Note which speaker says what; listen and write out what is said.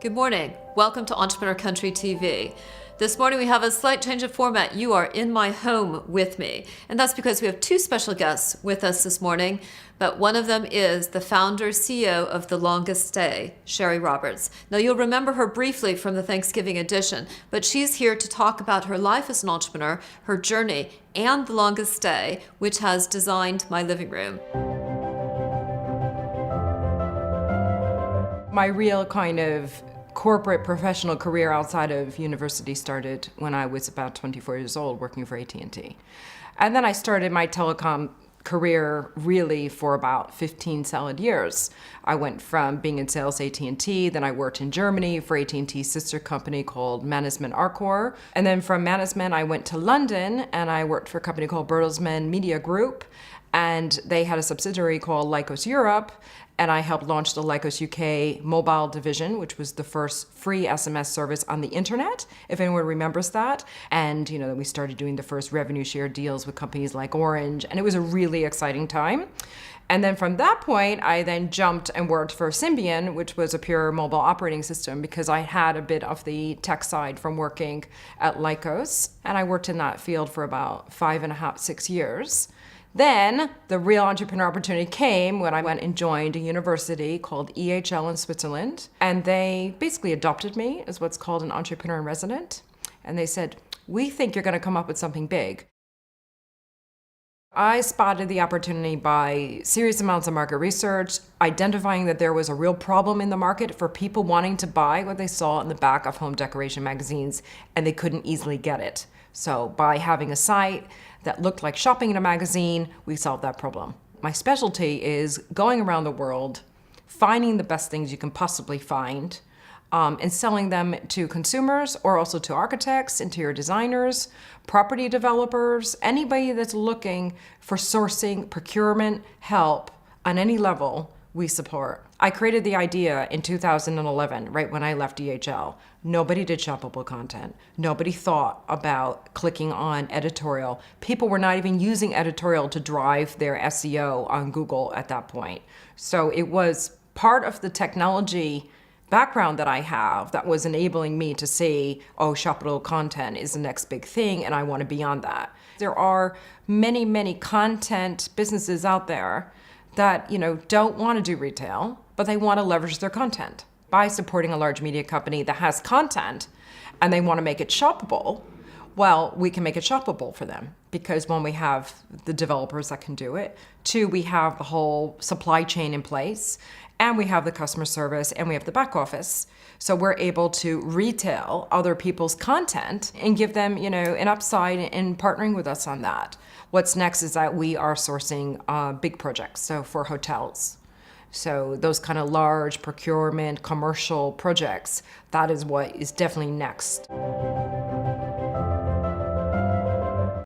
Speaker 1: Good morning. Welcome to Entrepreneur Country TV. This morning we have a slight change of format. You are in my home with me. And that's because we have two special guests with us this morning. But one of them is the founder, CEO of The Longest Stay, Sherry Roberts. Now you'll remember her briefly from the Thanksgiving edition, but she's here to talk about her life as an entrepreneur, her journey, and The Longest Stay, which has designed my living room.
Speaker 2: My real kind of corporate professional career outside of university started when I was about 24 years old working for AT&T. And then I started my telecom career really for about 15 solid years. I went from being in sales AT&T, then I worked in Germany for AT&T's sister company called Management Arcor. And then from Management, I went to London and I worked for a company called Bertelsmann Media Group. And they had a subsidiary called Lycos Europe. And I helped launch the Lycos UK mobile division, which was the first free SMS service on the internet, if anyone remembers that. And then we started doing the first revenue share deals with companies like Orange, and it was a really exciting time. And then from that point, I then jumped and worked for Symbian, which was a pure mobile operating system, because I had a bit of the tech side from working at Lycos. And I worked in that field for about 5.5, 6 years. Then the real entrepreneur opportunity came when I went and joined a university called EHL in Switzerland. And they basically adopted me as what's called an entrepreneur in resident. And they said, "We think you're going to come up with something big." I spotted the opportunity by serious amounts of market research, identifying that there was a real problem in the market for people wanting to buy what they saw in the back of home decoration magazines, and they couldn't easily get it. So by having a site that looked like shopping in a magazine, we solved that problem. My specialty is going around the world, finding the best things you can possibly find, and selling them to consumers or also to architects, interior designers, property developers, anybody that's looking for sourcing, procurement, help on any level, we support. I created the idea in 2011, right when I left DHL. Nobody did shoppable content. Nobody thought about clicking on editorial. People were not even using editorial to drive their SEO on Google at that point. So it was part of the technology background that I have that was enabling me to see, oh, shoppable content is the next big thing, and I want to be on that. There are many, many content businesses out there that don't want to do retail, but they want to leverage their content by supporting a large media company that has content and they want to make it shoppable. Well, we can make it shoppable for them because one, we have the developers that can do it. Two, we have the whole supply chain in place, and we have the customer service, and we have the back office. So we're able to retail other people's content and give them, an upside in partnering with us on that. What's next is that we are sourcing big projects, so for hotels. So those kind of large procurement, commercial projects, that is what is definitely next.